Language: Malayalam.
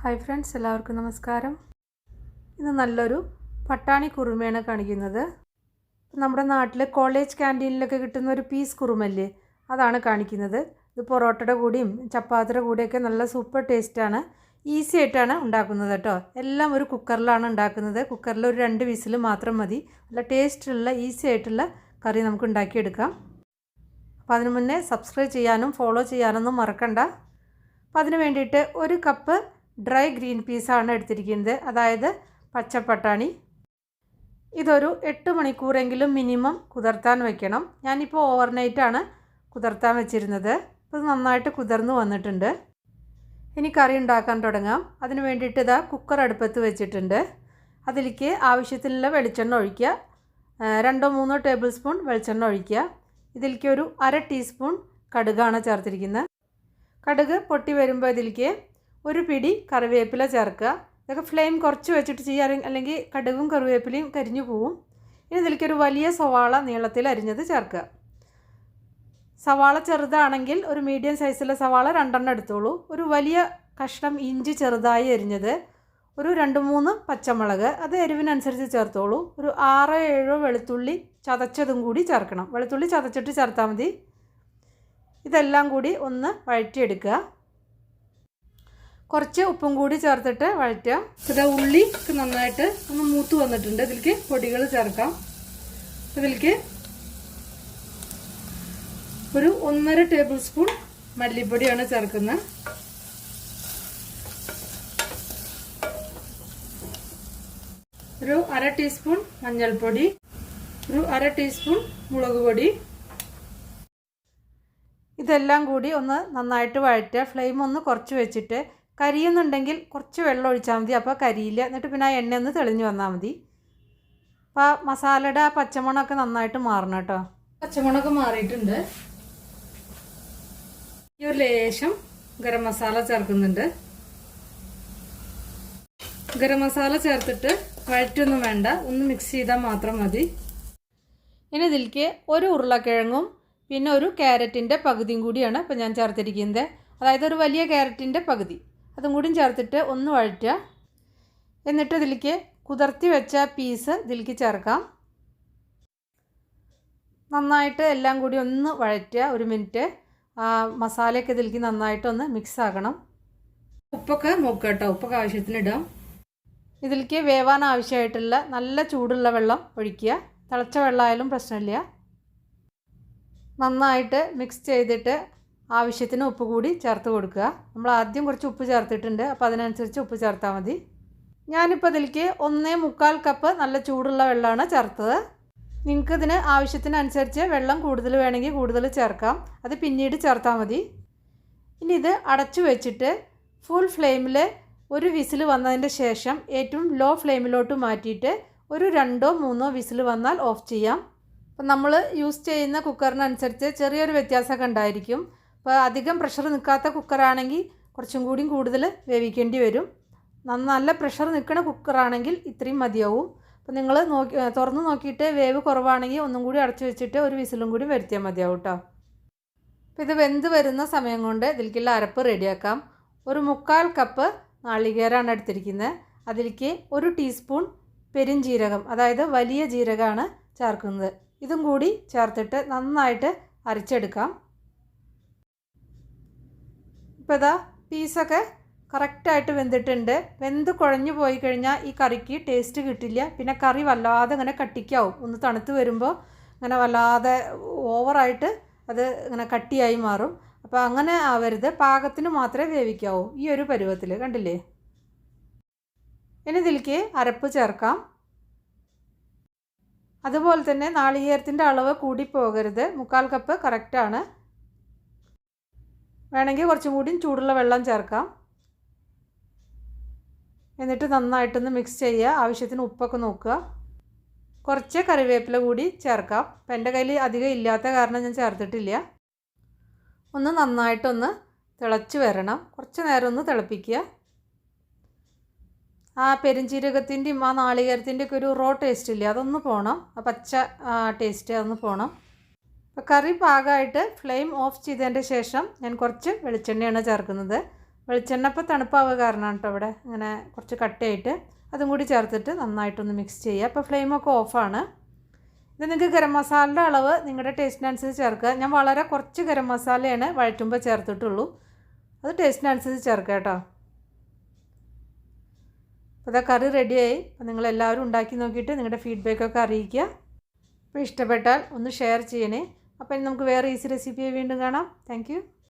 ഹായ് ഫ്രണ്ട്സ്, എല്ലാവർക്കും നമസ്കാരം. ഇന്ന് നല്ലൊരു പട്ടാണി കുറുമയാണ് കാണിക്കുന്നത്. നമ്മുടെ നാട്ടിൽ കോളേജ് ക്യാൻറ്റീനിലൊക്കെ കിട്ടുന്ന ഒരു പീസ് കുറുമല്ലേ, അതാണ് കാണിക്കുന്നത്. ഇത് പൊറോട്ടയുടെ കൂടിയും ചപ്പാത്തിയുടെ കൂടിയൊക്കെ നല്ല സൂപ്പർ ടേസ്റ്റാണ്. ഈസി ആയിട്ടാണ് ഉണ്ടാക്കുന്നത് കേട്ടോ. എല്ലാം ഒരു കുക്കറിലാണ് ഉണ്ടാക്കുന്നത്. കുക്കറിൽ ഒരു 2 വിസിൽ മാത്രം മതി. നല്ല ടേസ്റ്റുള്ള ഈസി ആയിട്ടുള്ള കറി നമുക്ക് ഉണ്ടാക്കിയെടുക്കാം. അപ്പോൾ അതിന് മുന്നേ സബ്സ്ക്രൈബ് ചെയ്യാനും ഫോളോ ചെയ്യാനൊന്നും മറക്കണ്ട. അപ്പോൾ അതിന് വേണ്ടിയിട്ട് 1 കപ്പ് ഡ്രൈ ഗ്രീൻ പീസാണ് എടുത്തിരിക്കുന്നത്, അതായത് പച്ചപ്പട്ടാണി. ഇതൊരു 8 മണിക്കൂറെങ്കിലും മിനിമം കുതിർത്താൻ വെക്കണം. ഞാനിപ്പോൾ ഓവർനൈറ്റാണ് കുതിർത്താൻ വെച്ചിരുന്നത്. അപ്പോൾ നന്നായിട്ട് കുതിർന്ന് വന്നിട്ടുണ്ട്. ഇനി കറി ഉണ്ടാക്കാൻ തുടങ്ങാം. അതിന് വേണ്ടിയിട്ട് ഇതാ കുക്കർ അടുപ്പത്ത് വെച്ചിട്ടുണ്ട്. അതിലേക്ക് ആവശ്യത്തിനുള്ള വെളിച്ചെണ്ണ ഒഴിക്കുക. 2-3 ടേബിൾ സ്പൂൺ വെളിച്ചെണ്ണ ഒഴിക്കുക. ഇതിലേക്ക് ഒരു 1/2 ടീസ്പൂൺ കടുകാണ് ചേർത്തിരിക്കുന്നത്. കടുക് പൊട്ടി വരുമ്പോൾ ഇതിലേക്ക് 1 പിടി കറിവേപ്പില ചേർക്കുക. ഇതൊക്കെ ഫ്ലെയിം കുറച്ച് വെച്ചിട്ട് ചെയ്യുക, അല്ലെങ്കിൽ കടുകും കറിവേപ്പിലയും കരിഞ്ഞു പോവും. ഇനി ഇതിലേക്കൊരു വലിയ സവാള നീളത്തിൽ അരിഞ്ഞത് ചേർക്കുക. സവാള ചെറുതാണെങ്കിൽ ഒരു മീഡിയം സൈസിലെ സവാള 2 എടുത്തോളൂ. ഒരു വലിയ കഷ്ണം ഇഞ്ചി ചെറുതായി അരിഞ്ഞത്, ഒരു 2-3 പച്ചമുളക്, അത് എരിവിനനുസരിച്ച് ചേർത്തോളൂ. ഒരു 6-7 വെളുത്തുള്ളി ചതച്ചതും കൂടി ചേർക്കണം. വെളുത്തുള്ളി ചതച്ചിട്ട് ചേർത്താൽ മതി. ഇതെല്ലാം കൂടി ഒന്ന് വഴറ്റിയെടുക്കുക. കുറച്ച് ഉപ്പും കൂടി ചേർത്തിട്ട് വഴറ്റുക. ഇത് ഉള്ളി നന്നായിട്ട് ഒന്ന് മൂത്ത് വന്നിട്ടുണ്ട്. ഇതിലേക്ക് പൊടികൾ ചേർക്കാം. ഇതിലേക്ക് ഒരു 1.5 ടേബിൾ സ്പൂൺ മല്ലിപ്പൊടിയാണ് ചേർക്കുന്നത്. ഒരു 1/2 ടീസ്പൂൺ മഞ്ഞൾപ്പൊടി, ഒരു 1/2 ടീസ്പൂൺ മുളക് പൊടി. ഇതെല്ലാം കൂടി ഒന്ന് നന്നായിട്ട് വഴറ്റുക. ഫ്ലെയിം ഒന്ന് കുറച്ച് വെച്ചിട്ട്, കരിയുന്നുണ്ടെങ്കിൽ കുറച്ച് വെള്ളം ഒഴിച്ചാൽ മതി, അപ്പോൾ കരിയില്ല. എന്നിട്ട് പിന്നെ ആ എണ്ണ ഒന്ന് തെളിഞ്ഞ് വന്നാൽ മതി. അപ്പോൾ ആ മസാലയുടെ ആ പച്ചമണമൊക്കെ നന്നായിട്ട് മാറണം കേട്ടോ. പച്ചമണമൊക്കെ മാറിയിട്ടുണ്ട്. ഈ ഒരു ലേശം ഗരം മസാല ചേർക്കുന്നുണ്ട്. ഗരം മസാല ചേർത്തിട്ട് വഴറ്റൊന്നും വേണ്ട, ഒന്ന് മിക്സ് ചെയ്താൽ മാത്രം മതി. ഇനി ഇതിലേക്ക് 1 ഉരുളക്കിഴങ്ങും പിന്നെ ഒരു ക്യാരറ്റിൻ്റെ പകുതിയും കൂടിയാണ് ഇപ്പോൾ ഞാൻ ചേർത്തിരിക്കുന്നത്. അതായത് ഒരു വലിയ ക്യാരറ്റിൻ്റെ പകുതി, അതും കൂടിയും ചേർത്തിട്ട് ഒന്ന് വഴറ്റുക. എന്നിട്ട് ഇതിലേക്ക് കുതിർത്തി വെച്ച പീസ് ഇതിലേക്ക് ചേർക്കാം. നന്നായിട്ട് എല്ലാം കൂടി ഒന്ന് വഴറ്റുക. 1 മിനിറ്റ് മസാലയൊക്കെ ഇതിലേക്ക് നന്നായിട്ടൊന്ന് മിക്സ് ആക്കണം. ഉപ്പൊക്കെ നോക്കുക കേട്ടോ, ഉപ്പൊക്കെ ആവശ്യത്തിന് ഇടാം. ഇതിലേക്ക് വേവാൻ ആവശ്യമായിട്ടുള്ള നല്ല ചൂടുള്ള വെള്ളം ഒഴിക്കുക. തിളച്ച വെള്ളമായാലും പ്രശ്നമില്ല. നന്നായിട്ട് മിക്സ് ചെയ്തിട്ട് ആവശ്യത്തിന് ഉപ്പ് കൂടി ചേർത്ത് കൊടുക്കുക. നമ്മൾ ആദ്യം കുറച്ച് ഉപ്പ് ചേർത്തിട്ടുണ്ട്, അപ്പോൾ അതിനനുസരിച്ച് ഉപ്പ് ചേർത്താൽ മതി. ഞാനിപ്പോൾ ഇതിലേക്ക് 1.25 കപ്പ് നല്ല ചൂടുള്ള വെള്ളമാണ് ചേർത്തത്. നിങ്ങൾക്ക് ഇതിന് ആവശ്യത്തിനനുസരിച്ച് വെള്ളം കൂടുതൽ വേണമെങ്കിൽ കൂടുതൽ ചേർക്കാം, അത് പിന്നീട് ചേർത്താൽ മതി. ഇനി ഇത് അടച്ചു വെച്ചിട്ട് ഫുൾ ഫ്ലെയിമിൽ 1 വിസിൽ വന്നതിൻ്റെ ശേഷം ഏറ്റവും ലോ ഫ്ലെയിമിലോട്ട് മാറ്റിയിട്ട് ഒരു 2-3 വിസിൽ വന്നാൽ ഓഫ് ചെയ്യാം. അപ്പം നമ്മൾ യൂസ് ചെയ്യുന്ന കുക്കറിനനുസരിച്ച് ചെറിയൊരു വ്യത്യാസമൊക്കെ ഉണ്ടായിരിക്കും. അപ്പോൾ അധികം പ്രഷർ നിൽക്കാത്ത കുക്കറാണെങ്കിൽ കുറച്ചും കൂടി കൂടുതൽ വേവിക്കേണ്ടി വരും. നല്ല പ്രഷർ നിൽക്കുന്ന കുക്കറാണെങ്കിൽ ഇത്രയും മതിയാവും. അപ്പോൾ നിങ്ങൾ തുറന്ന് നോക്കിയിട്ട് വേവ് കുറവാണെങ്കിൽ ഒന്നും കൂടി അടച്ചു വെച്ചിട്ട് 1 വിസിലും കൂടി വരുത്തിയാൽ മതിയാവും കേട്ടോ. അപ്പോൾ ഇത് വെന്ത് വരുന്ന സമയം കൊണ്ട് ഇതിലേക്കുള്ള അരപ്പ് റെഡിയാക്കാം. ഒരു 1/4 കപ്പ് നാളികേരമാണ് എടുത്തിരിക്കുന്നത്. അതിലേക്ക് 1 ടീസ്പൂൺ പെരുംജീരകം, അതായത് വലിയ ജീരകമാണ് ചേർക്കുന്നത്. ഇതും കൂടി ചേർത്തിട്ട് നന്നായിട്ട് അരച്ചെടുക്കാം. ഇപ്പോൾ ഇതാ പീസൊക്കെ കറക്റ്റായിട്ട് വെന്തിട്ടുണ്ട്. വെന്ത് കുഴഞ്ഞു പോയി കഴിഞ്ഞാൽ ഈ കറിക്ക് ടേസ്റ്റ് കിട്ടില്ല. പിന്നെ കറി വല്ലാതെ ഇങ്ങനെ കട്ടിക്കാവും. ഒന്ന് തണുത്ത് വരുമ്പോൾ ഇങ്ങനെ വല്ലാതെ ഓവറായിട്ട് അത് ഇങ്ങനെ കട്ടിയായി മാറും. അപ്പോൾ അങ്ങനെ ആവരുത്, പാകത്തിന് മാത്രമേ വേവിക്കാവൂ. ഈ ഒരു പരുവത്തിൽ കണ്ടില്ലേ. ഇനി ഇതിലേക്ക് അരപ്പ് ചേർക്കാം. അതുപോലെ തന്നെ നാളികേരത്തിൻ്റെ അളവ് കൂടി പോകരുത്. 1/4 കപ്പ് കറക്റ്റാണ്. വേണമെങ്കിൽ കുറച്ചും കൂടി ചൂടുള്ള വെള്ളം ചേർക്കാം. എന്നിട്ട് നന്നായിട്ടൊന്ന് മിക്സ് ചെയ്യുക. ആവശ്യത്തിന് ഉപ്പൊക്കെ നോക്കുക. കുറച്ച് കറിവേപ്പില കൂടി ചേർക്കാം. അപ്പം എൻ്റെ കയ്യിൽ അധികം ഇല്ലാത്ത കാരണം ഞാൻ ചേർത്തിട്ടില്ല. ഒന്ന് നന്നായിട്ടൊന്ന് തിളച്ച് വരണം. കുറച്ച് നേരം ഒന്ന് തിളപ്പിക്കുക. ആ പെരുംജീരകത്തിൻ്റെയും ആ നാളികേരത്തിൻ്റെയൊക്കെ ഒരു റോ ടേസ്റ്റ് ഇല്ല, അതൊന്ന് പോകണം. ആ പച്ച ടേസ്റ്റ് അതൊന്ന് പോകണം. അപ്പോൾ കറി പാകമായിട്ട് ഫ്ലെയിം ഓഫ് ചെയ്തതിൻ്റെ ശേഷം ഞാൻ കുറച്ച് വെളിച്ചെണ്ണയാണ് ചേർക്കുന്നത്. വെളിച്ചെണ്ണ ഇപ്പോൾ തണുപ്പാവുക കാരണമാണ് കേട്ടോ ഇവിടെ ഇങ്ങനെ കുറച്ച് കട്ടയായിട്ട്. അതും കൂടി ചേർത്തിട്ട് നന്നായിട്ടൊന്ന് മിക്സ് ചെയ്യുക. അപ്പോൾ ഫ്ലെയിമൊക്കെ ഓഫാണ്. ഇത് നിങ്ങൾക്ക് ഗരം മസാലയുടെ അളവ് നിങ്ങളുടെ ടേസ്റ്റിനനുസരിച്ച് ചേർക്കുക. ഞാൻ വളരെ കുറച്ച് ഗരം മസാലയാണ് വഴറ്റുമ്പോൾ ചേർത്തിട്ടുള്ളൂ. അത് ടേസ്റ്റിനനുസരിച്ച് ചേർക്കുക കേട്ടോ. അപ്പോൾ ഇതാ കറി റെഡിയായി. അപ്പോൾ നിങ്ങളെല്ലാവരും ഉണ്ടാക്കി നോക്കിയിട്ട് നിങ്ങളുടെ ഫീഡ്ബാക്കൊക്കെ അറിയിക്കുക. അപ്പോൾ ഇഷ്ടപ്പെട്ടാൽ ഒന്ന് ഷെയർ ചെയ്യണേ. അപ്പോൾ ഇനി നമുക്ക് വേറെ ഈസി റെസിപ്പിയായി വീണ്ടും കാണാം. താങ്ക്